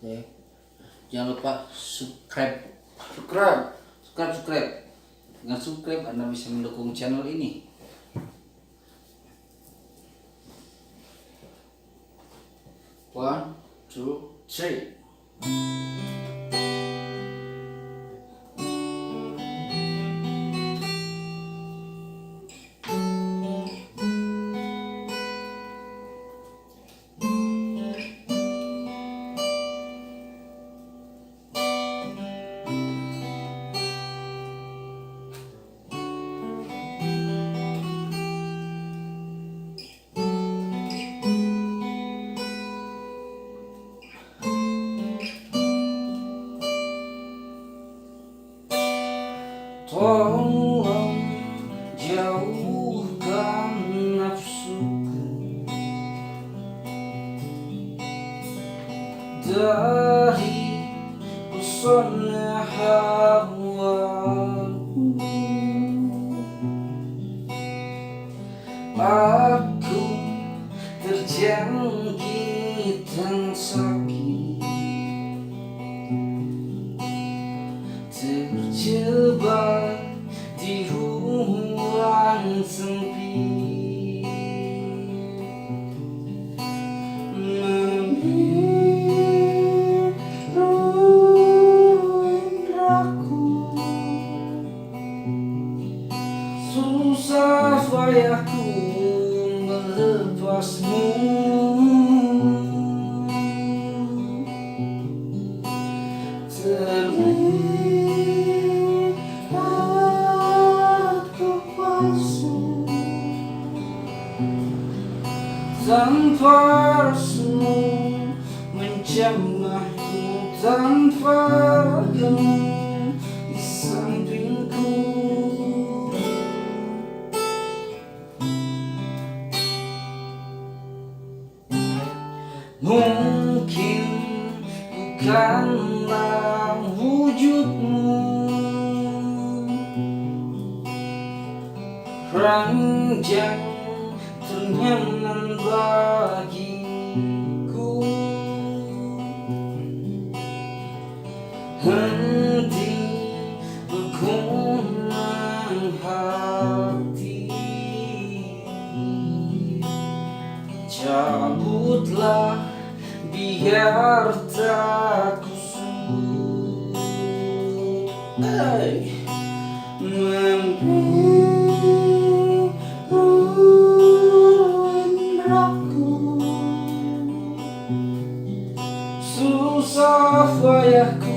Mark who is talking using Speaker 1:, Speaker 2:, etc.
Speaker 1: Oke. Jangan lupa subscribe. Dengan subscribe Anda bisa mendukung channel ini. One, two, three. Tolong jauhkan nafsuku dari pesona hawamu. Aku terjangkit dan sakit, terjebak di ruang sempit, memiru indraku. Susah payahku melepasmu, tanpa rasmu menjamahku, tanpa ragamu di sampingku. Mungkin bukanlah wujudmu ranjang ternyaman bagiku. Henti bergumam hati, cabutlah biar tak kusut. Susah payahku